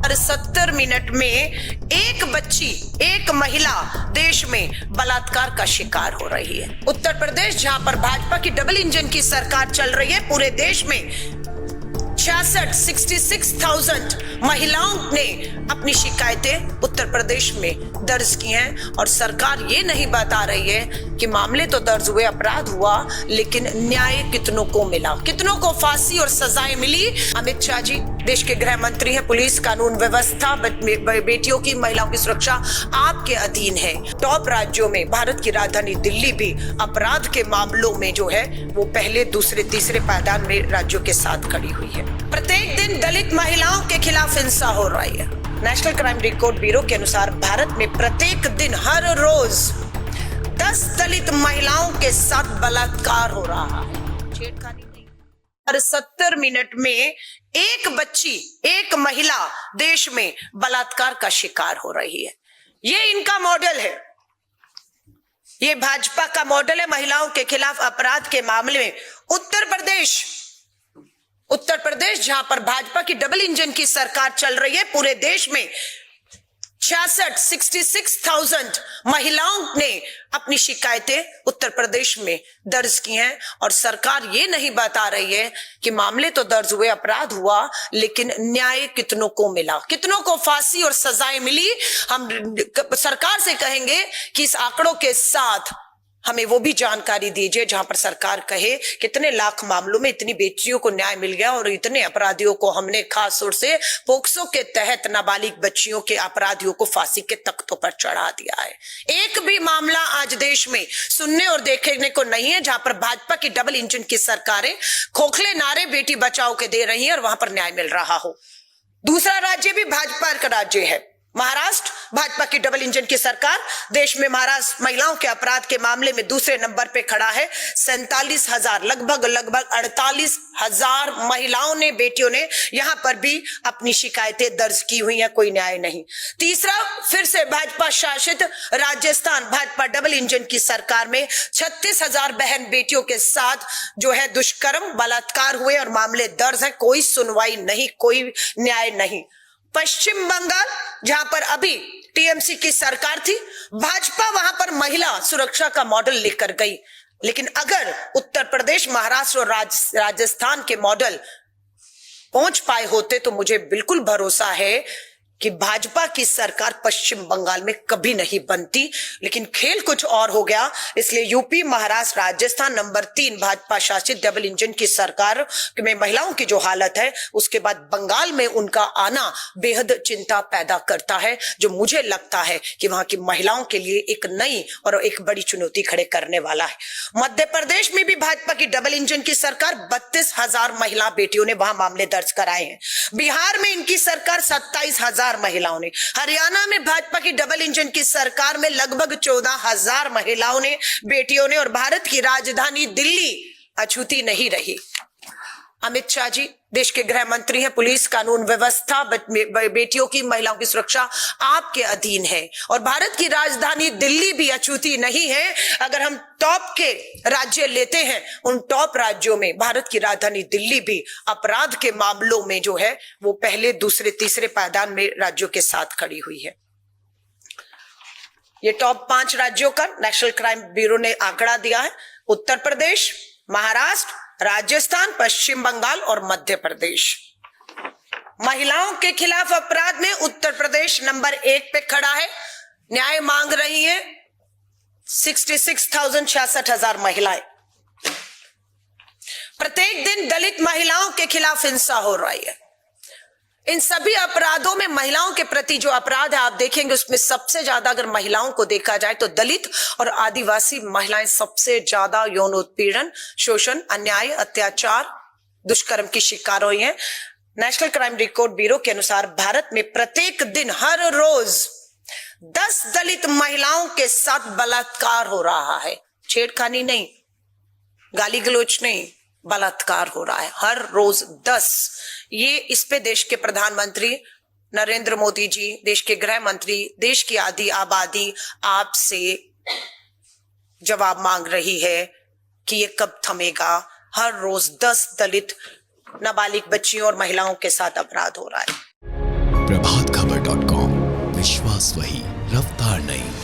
और 70 मिनट में एक बच्ची, एक महिला देश में बलात्कार का शिकार हो रही है। उत्तर प्रदेश, जहां पर भाजपा की डबल इंजन की सरकार चल रही है, पूरे देश में 66,000 महिलाओं ने अपनी शिकायतें उत्तर प्रदेश में दर्ज की हैं और सरकार ये नहीं बता रही है कि मामले तो दर्ज हुए, अपराध हुआ, लेकिन न्याय कितनों को मिला, कितनों को फांसी और सजाएं मिली। अमित शाह जी देश के गृह मंत्री हैं, पुलिस, कानून व्यवस्था, बेटियों की, महिलाओं की सुरक्षा आपके अधीन है। टॉप राज्यों में भारत की राजधानी दिल्ली भी अपराध के मामलों में जो है वो पहले, दूसरे, तीसरे पायदान में राज्यों के साथ खड़ी हुई है। प्रत्येक दिन दलित महिलाओं के खिलाफ हिंसा हो रही है। नेशनल क्राइम रिकॉर्ड ब्यूरो के अनुसार भारत में प्रत्येक दिन, हर रोज 10 दलित महिलाओं के साथ बलात्कार हो रहा है। छेड़खानी नहीं। और 70 मिनट में एक बच्ची, एक महिला देश में बलात्कार का शिकार हो रही है। ये इनका मॉडल है, ये भाजपा का मॉडल है महिलाओं के खिलाफ अपराध के मामले में। उत्तर प्रदेश, जहां पर भाजपा की डबल इंजन की सरकार चल रही है, पूरे देश में 66,000 महिलाओं ने अपनी शिकायतें उत्तर प्रदेश में दर्ज की हैं और सरकार ये नहीं बता रही है कि मामले तो दर्ज हुए, अपराध हुआ, लेकिन न्याय कितनों को मिला, कितनों को फांसी और सजाएं मिली। हम सरकार से कहेंगे कि इस आंकड़ों के साथ हमें वो भी जानकारी दीजिए जहां पर सरकार कहे कितने लाख मामलों में इतनी बेटियों को न्याय मिल गया और इतने अपराधियों को हमने खास तौर से पोक्सो के तहत नाबालिग बच्चियों के अपराधियों को फांसी के तख्तों पर चढ़ा दिया है। एक भी मामला आज देश में सुनने और देखने को नहीं है जहां पर भाजपा की डबल इंजन की सरकारें खोखले नारे बेटी बचाओ के दे रही है और वहां पर न्याय मिल रहा हो। दूसरा राज्य भी भाजपा का राज्य है, महाराष्ट्र, भाजपा की डबल इंजन की सरकार। देश में महाराष्ट्र महिलाओं के अपराध के मामले में दूसरे नंबर पे खड़ा है। 47,000, लगभग 48,000 महिलाओं ने, बेटियों ने यहां पर भी अपनी शिकायतें दर्ज की हुई हैं, कोई न्याय नहीं। तीसरा, फिर से भाजपा शासित राजस्थान, भाजपा डबल इंजन की सरकार में 36,000 बहन बेटियों के साथ जो है दुष्कर्म, बलात्कार हुए और मामले दर्ज है, कोई सुनवाई नहीं, कोई न्याय नहीं। पश्चिम बंगाल, जहां पर अभी टीएमसी की सरकार थी, भाजपा वहां पर महिला सुरक्षा का मॉडल लेकर गई, लेकिन अगर उत्तर प्रदेश, महाराष्ट्र और राजस्थान के मॉडल पहुंच पाए होते तो मुझे बिल्कुल भरोसा है कि भाजपा की सरकार पश्चिम बंगाल में कभी नहीं बनती। लेकिन खेल कुछ और हो गया, इसलिए यूपी, महाराष्ट्र, राजस्थान नंबर 3 भाजपा शासित डबल इंजन की सरकार में महिलाओं की जो हालत है, उसके बाद बंगाल में उनका आना बेहद चिंता पैदा करता है, जो मुझे लगता है कि वहां की महिलाओं के लिए एक नई और एक बड़ी चुनौती खड़े करने वाला है। मध्य प्रदेश में भी भाजपा की डबल इंजन की सरकार, 32,000 महिला बेटियों ने वहां मामले दर्ज कराए हैं। बिहार में इनकी सरकार 27,000 महिलाओं ने। हरियाणा में भाजपा की डबल इंजन की सरकार में लगभग 14,000 महिलाओं ने, बेटियों ने, और भारत की राजधानी दिल्ली अछूती नहीं रही। अमित शाह जी देश के गृह मंत्री हैं, पुलिस, कानून व्यवस्था, बेटियों की, महिलाओं की सुरक्षा आपके अधीन है और भारत की राजधानी दिल्ली भी अछूती नहीं है। अगर हम टॉप के राज्य लेते हैं, उन टॉप राज्यों में भारत की राजधानी दिल्ली भी अपराध के मामलों में जो है वो पहले, दूसरे, तीसरे पायदान में राज्यों के साथ खड़ी हुई है। ये टॉप 5 राज्यों का नेशनल क्राइम ब्यूरो ने आंकड़ा दिया है। उत्तर प्रदेश, महाराष्ट्र, राजस्थान, पश्चिम बंगाल और मध्य प्रदेश। महिलाओं के खिलाफ अपराध में उत्तर प्रदेश नंबर 1 पे खड़ा है। न्याय मांग रही है 66,000 महिलाएं। प्रत्येक दिन दलित महिलाओं के खिलाफ हिंसा हो रही है। इन सभी अपराधों में महिलाओं के प्रति जो अपराध है आप देखेंगे, उसमें सबसे ज्यादा अगर महिलाओं को देखा जाए तो दलित और आदिवासी महिलाएं सबसे ज्यादा यौन उत्पीड़न, शोषण, अन्याय, अत्याचार, दुष्कर्म की शिकार हुई हैं। नेशनल क्राइम रिकॉर्ड ब्यूरो के अनुसार भारत में प्रत्येक दिन, हर रोज 10 दलित महिलाओं के साथ बलात्कार हो रहा है। छेड़खानी नहीं, गाली गलौज नहीं, बलात्कार हो रहा है हर रोज 10। ये इस पे देश के प्रधानमंत्री नरेंद्र मोदी जी, देश के गृह मंत्री, देश की आधी आबादी आपसे जवाब मांग रही है कि ये कब थमेगा। हर रोज 10 दलित नाबालिग बच्चियों और महिलाओं के साथ अपराध हो रहा है। प्रभातखबर.com, विश्वास वही, रफ्तार नहीं।